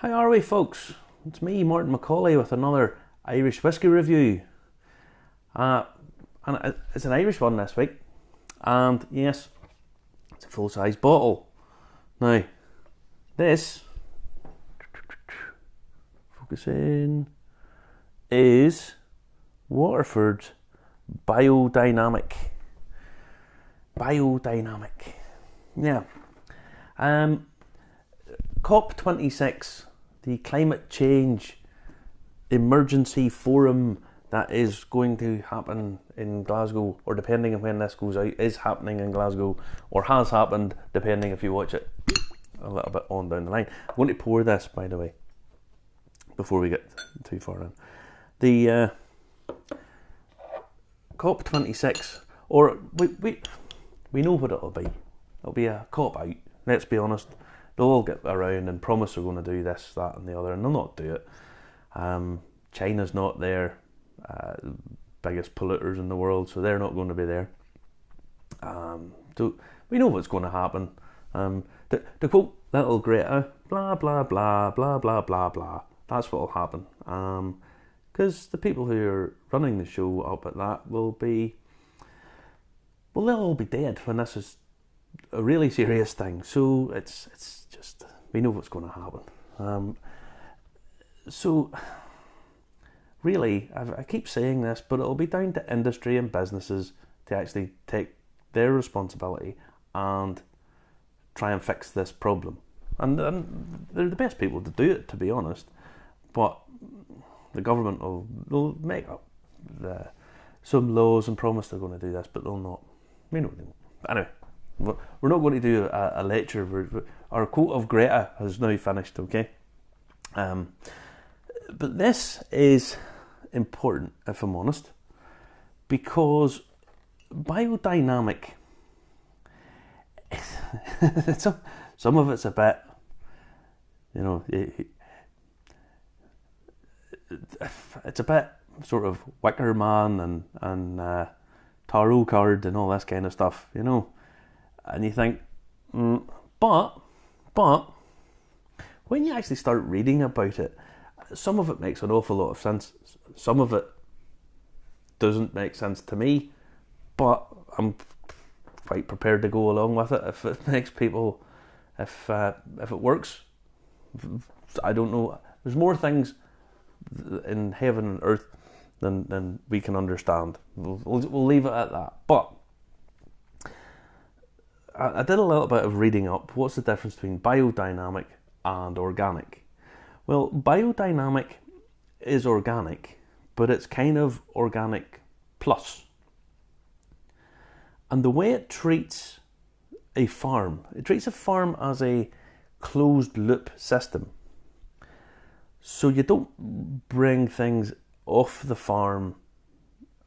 How are we, folks? It's me, Martin Macaulay, with another Irish whisky review. And it's an Irish one this week. And yes, it's a full-size bottle. Now, this, focus in, is Waterford Biodynamic. Biodynamic. Yeah. COP26, the climate change emergency forum that is going to happen in Glasgow, or depending on when this goes out, is happening in Glasgow, or has happened, depending if you watch it a little bit on down the line. I'm going to pour this, by the way, before we get too far in. The COP26, or we know what it'll be. It'll be a cop out, let's be honest. They'll all get around and promise they're going to do this, that and the other, and they'll not do it. China's not there, biggest polluters in the world, so they're not going to be there. So we know what's going to happen. To quote little Greta, blah, blah, blah, blah, blah, blah, blah. That's what will happen. Because the people who are running the show up at that will be, well, they'll all be dead when this is a really serious thing. So it's just, we know what's going to happen. So really, I keep saying this, but it'll be down to industry and businesses to actually take their responsibility and try and fix this problem. And they're the best people to do it, to be honest. But the government will make up some laws and promise they're going to do this, but they'll not. We know they won't. Anyway, we're not going to do a lecture. Our quote of Greta has now finished, okay? But this is important, if I'm honest, because biodynamic, some of it's a bit, it's a bit sort of Wicker Man and tarot card and all this kind of stuff, and you think, but when you actually start reading about it, some of it makes an awful lot of sense. Some of it doesn't make sense to me, but I'm quite prepared to go along with it if it makes people, if it works. I don't know. There's more things in heaven and earth than we can understand. We'll leave it at that. But I did a little bit of reading up. What's the difference between biodynamic and organic? Well, biodynamic is organic, but it's kind of organic plus. And the way it treats a farm as a closed loop system. So you don't bring things off the farm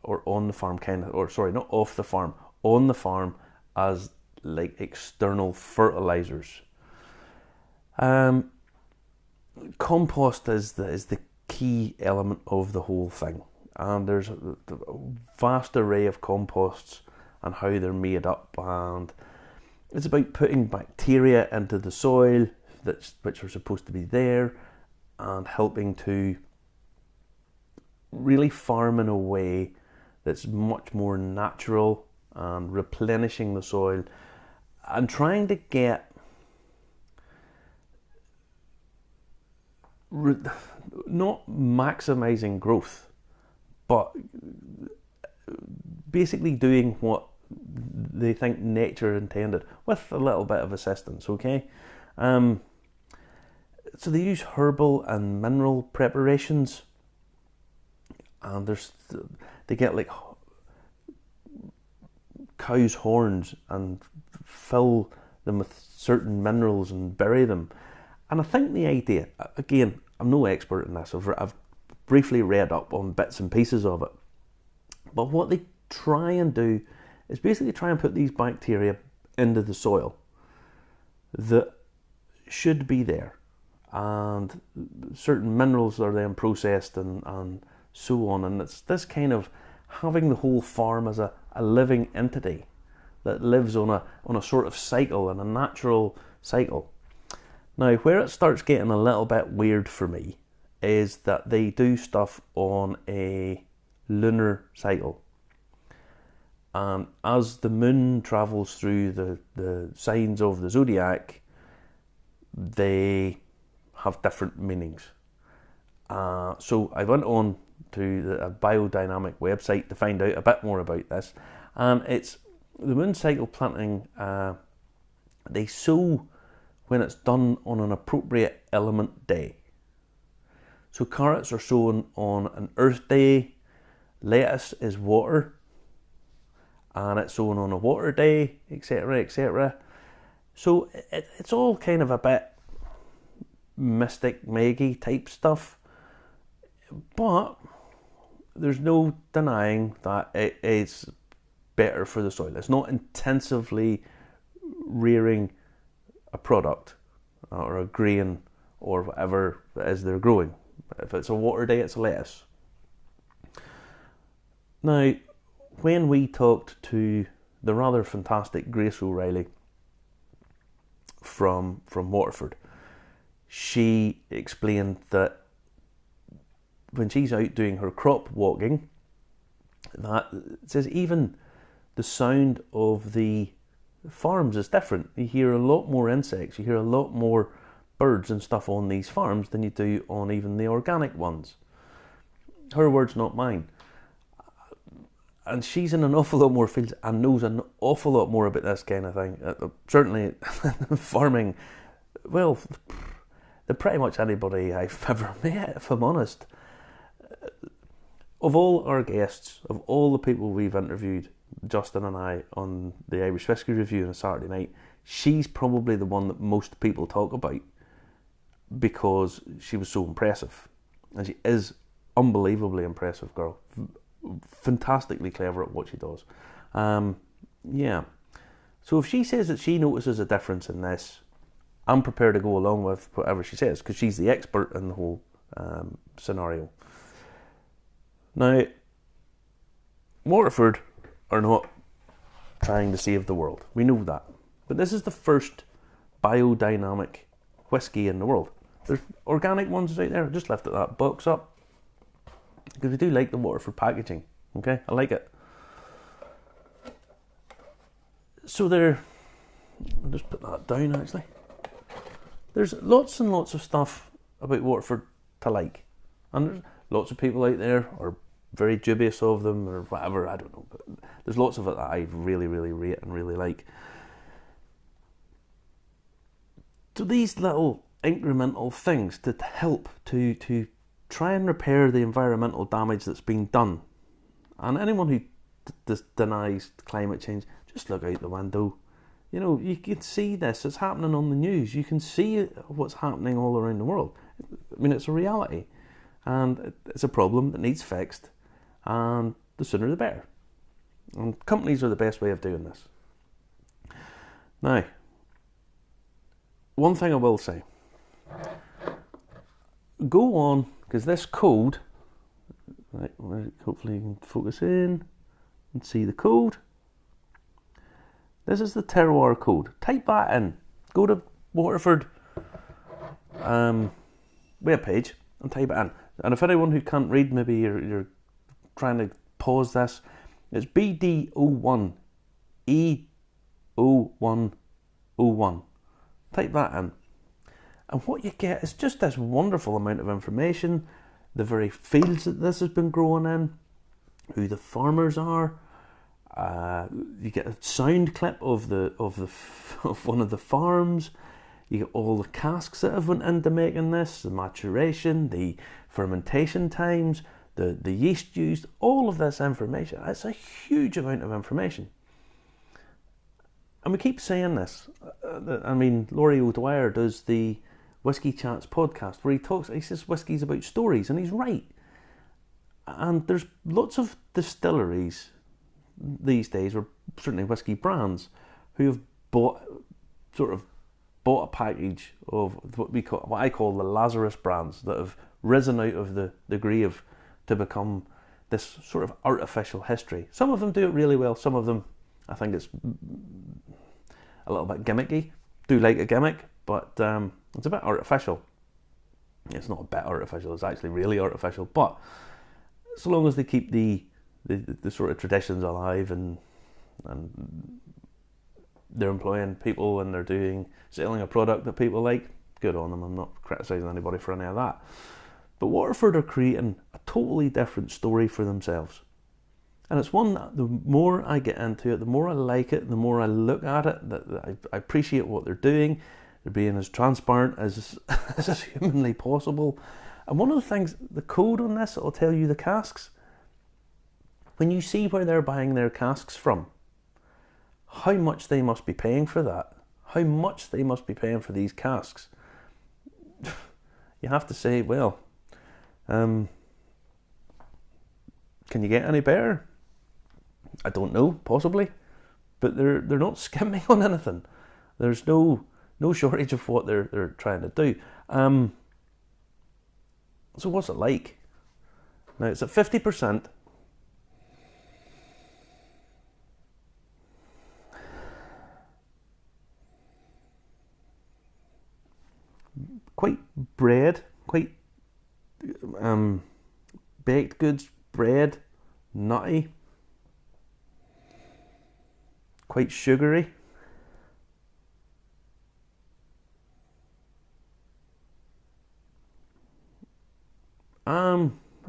or on the farm not off the farm, on the farm as like external fertilizers. Compost is the key element of the whole thing, and there's a vast array of composts and how they're made up, and it's about putting bacteria into the soil which are supposed to be there and helping to really farm in a way that's much more natural and replenishing the soil and trying to get not maximizing growth, but basically doing what they think nature intended with a little bit of assistance, okay? So they use herbal and mineral preparations, and they get like cow's horns and fill them with certain minerals and bury them. And I think the idea, again, I'm no expert in this, I've briefly read up on bits and pieces of it, but what they try and do is basically try and put these bacteria into the soil that should be there, and certain minerals are then processed and so on, and it's this kind of having the whole farm as a living entity that lives on a sort of cycle, and a natural cycle. Now, where it starts getting a little bit weird for me is that they do stuff on a lunar cycle. And as the moon travels through the signs of the zodiac, they have different meanings. So I went on to the Biodynamic website to find out a bit more about this. And it's the moon cycle planting, they sow when it's done on an appropriate element day. So carrots are sown on an earth day, lettuce is water, and it's sown on a water day, etc., etc. So it's all kind of a bit mystic, maggy type stuff, but there's no denying that it is better for the soil. It's not intensively rearing a product or a grain or whatever it is they're growing. If it's a water day, it's a lettuce. Now, when we talked to the rather fantastic Grace O'Reilly from Waterford, she explained that when she's out doing her crop walking, that it says even the sound of the farms is different. You hear a lot more insects, you hear a lot more birds and stuff on these farms than you do on even the organic ones. Her words, not mine. And she's in an awful lot more fields and knows an awful lot more about this kind of thing. Certainly farming, well, than pretty much anybody I've ever met, if I'm honest. Of all our guests, of all the people we've interviewed, Justin and I, on the Irish Whisky Review on a Saturday night, she's probably the one that most people talk about because she was so impressive. And she is unbelievably impressive girl. Fantastically clever at what she does. Yeah. So if she says that she notices a difference in this, I'm prepared to go along with whatever she says because she's the expert in the whole scenario. Now, Waterford are not trying to save the world. We know that. But this is the first biodynamic whisky in the world. There's organic ones out there. I just lifted that box up because we do like the Waterford packaging. Okay, I like it. So I'll just put that down actually. There's lots and lots of stuff about Waterford to like. And there's lots of people out there are very dubious of them or whatever, I don't know. But there's lots of it that I really, really rate and really like. So these little incremental things to help to try and repair the environmental damage that's been done. And anyone who denies climate change, just look out the window. You know, you can see this. It's happening on the news. You can see what's happening all around the world. I mean, it's a reality. And it's a problem that needs fixed. And the sooner the better. And companies are the best way of doing this. Now, one thing I will say. Go on, because this code, right, hopefully you can focus in and see the code. This is the terroir code. Type that in. Go to Waterford webpage and type it in. And if anyone who can't read, maybe you're trying to pause this, it's BD01 E0101. Type that in. And what you get is just this wonderful amount of information, the very fields that this has been growing in, who the farmers are. You get a sound clip of one of the farms. You get all the casks that have went into making this, the maturation, the fermentation times, the yeast used, all of this information. It's a huge amount of information. And we keep saying this. I mean, Laurie O'Dwyer does the Whisky Chats podcast where he says whiskey's about stories, and he's right. And there's lots of distilleries these days, or certainly whiskey brands, who have bought a package of what I call the Lazarus brands that have risen out of the grave to become this sort of artificial history. Some of them do it really well. Some of them, I think it's a little bit gimmicky. Do like a gimmick, but It's a bit artificial. It's not a bit artificial, it's actually really artificial, but so long as they keep the sort of traditions alive, and they're employing people and they're selling a product that people like, good on them. I'm not criticising anybody for any of that. But Waterford are creating a totally different story for themselves. And it's one that the more I get into it, the more I like it, the more I look at it, that I appreciate what they're doing. They're being as transparent as is humanly possible. And one of the things, the code on this, it'll tell you the casks. When you see where they're buying their casks from, how much they must be paying for that, how much they must be paying for these casks, you have to say, well, can you get any better? I don't know, possibly, but they're not skimming on anything. There's no shortage of what they're trying to do. So what's it like? Now it's at 50%. Quite bread, quite baked goods, bread, nutty, quite sugary.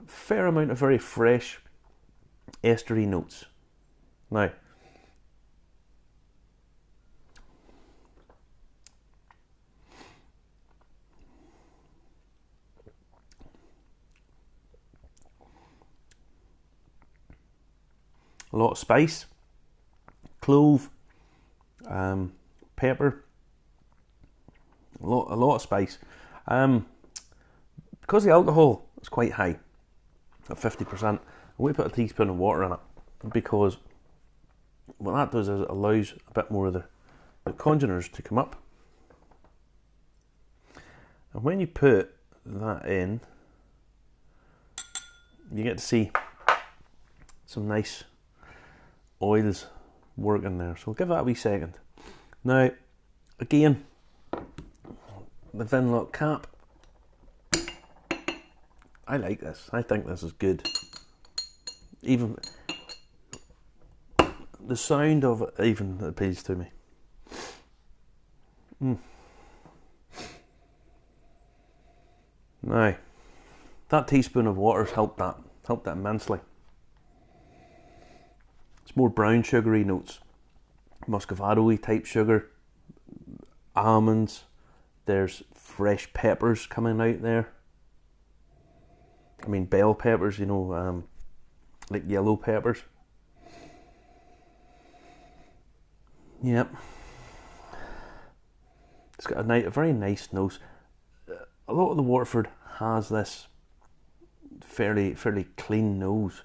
Fair amount of very fresh estery notes. Now, a lot of spice, clove, pepper, a lot of spice. Because the alcohol is quite high, at 50%, we put a teaspoon of water in it, because what that does is it allows a bit more of the congeners to come up. And when you put that in, you get to see some nice oils working there. So we'll give that a wee second. Now, again, the Vinlock cap. I like this. I think this is good. Even the sound of it even appeals to me. Now, that teaspoon of water's helped that immensely. It's more brown sugary notes, muscovado-y type sugar, almonds. There's fresh peppers coming out there. I mean, bell peppers, like yellow peppers. Yep. It's got a very nice nose. A lot of the Waterford has this fairly clean nose.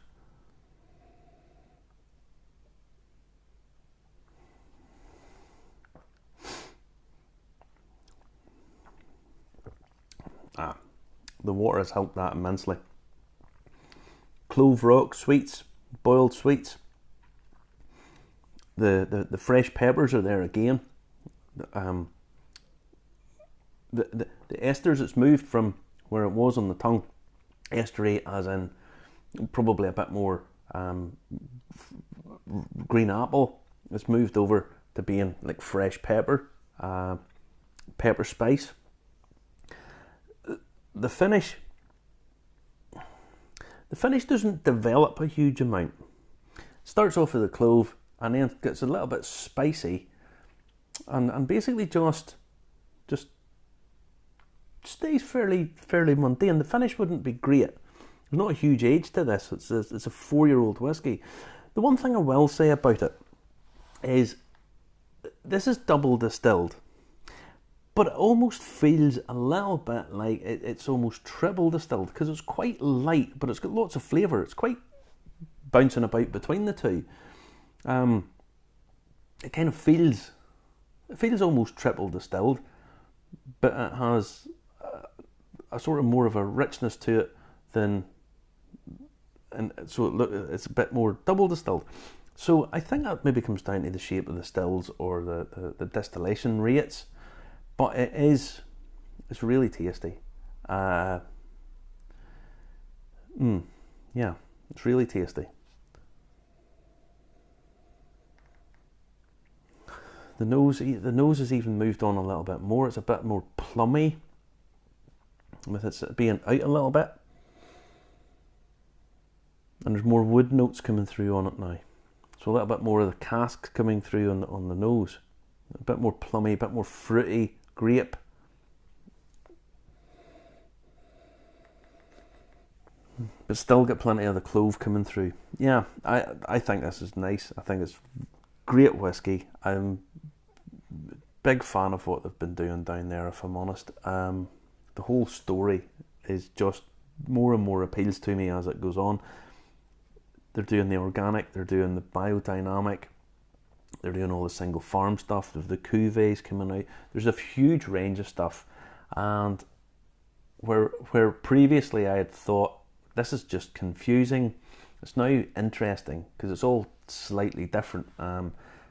The water has helped that immensely. Clove rock sweets, boiled sweets. The fresh peppers are there again. The esters, it's moved from where it was on the tongue, estery as in probably a bit more green apple. It's moved over to being like fresh pepper, pepper spice. The finish doesn't develop a huge amount. It starts off with the clove and then gets a little bit spicy, and basically just stays fairly mundane. The finish wouldn't be great. There's not a huge age to this. It's a 4-year-old whiskey. The one thing I will say about it is this is double distilled, but it almost feels a little bit like it's almost triple distilled, because it's quite light, but it's got lots of flavour. It's quite bouncing about between the two. It kind of feels almost triple distilled, but it has a sort of more of a richness to it than, and so it's a bit more double distilled. So I think that maybe comes down to the shape of the stills or the distillation rates, but it is It's really tasty. Yeah, it's really tasty. The nose has even moved on a little bit more. It's a bit more plummy, with it being out a little bit. And there's more wood notes coming through on it now. So a little bit more of the cask coming through on the nose. A bit more plummy, a bit more fruity, grape. But still get plenty of the clove coming through. Yeah, I think this is nice. I think it's great whiskey. I'm a big fan of what they've been doing down there, if I'm honest. The whole story is just more and more appeals to me as it goes on. They're doing the organic, they're doing the biodynamic, they're doing all the single farm stuff, there's the cuvées coming out. There's a huge range of stuff. And where previously I had thought, this is just confusing, it's now interesting because it's all slightly different.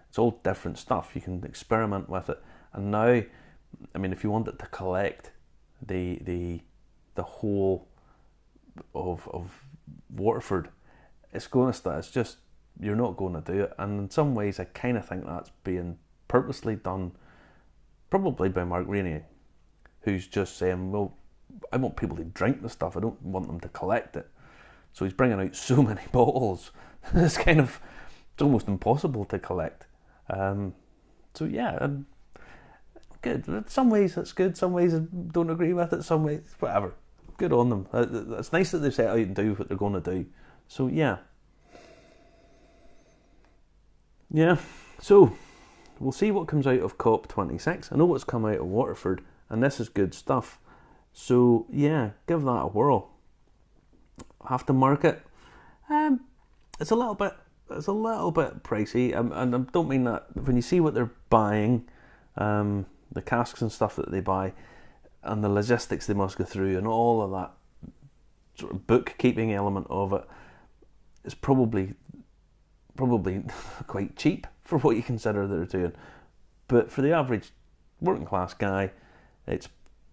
It's all different stuff. You can experiment with it. And now, I mean, if you wanted to collect the whole of Waterford, it's going to start. It's just, you're not going to do it. And in some ways, I kind of think that's being purposely done, probably by Mark Rainey, who's just saying, well, I want people to drink the stuff. I don't want them to collect it. So he's bringing out so many bottles. It's almost impossible to collect. So yeah, good. In some ways it's good. Some ways I don't agree with it. Some ways, whatever. Good on them. It's nice that they set out and do what they're going to do. So yeah. Yeah. So we'll see what comes out of COP26. I know what's come out of Waterford, and this is good stuff. So yeah, give that a whirl. Have to mark it. It's a little bit pricey, and I don't mean that. When you see what they're buying, the casks and stuff that they buy, and the logistics they must go through, and all of that sort of bookkeeping element of it, is probably quite cheap for what you consider they're doing. But for the average working class guy, it's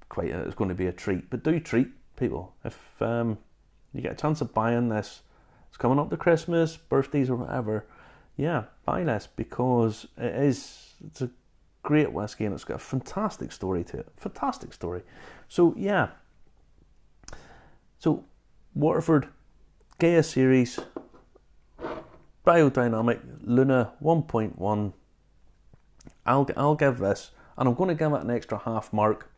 going to be a treat. But do treat people. If you get a chance of buying this, it's coming up to Christmas, birthdays or whatever, yeah, buy this, because it's a great whiskey and it's got a fantastic story to it. Fantastic story. So yeah. So Waterford, Gaia series, Biodynamic, Lunar 1.1. I'll give this, and I'm going to give it an extra half mark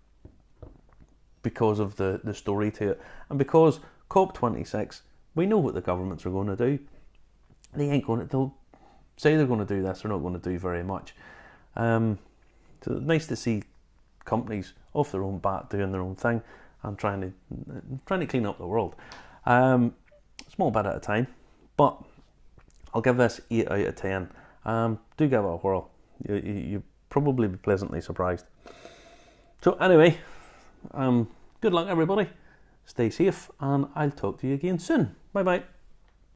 because of the story to it, and because COP26, we know what the governments are going to do. They'll say they're going to do this, they're not going to do very much. So it's nice to see companies off their own bat doing their own thing and trying to clean up the world. Small bit at a time, but I'll give this 8 out of 10. Do give it a whirl. You'll probably be pleasantly surprised. So anyway, good luck everybody. Stay safe, and I'll talk to you again soon. Bye bye.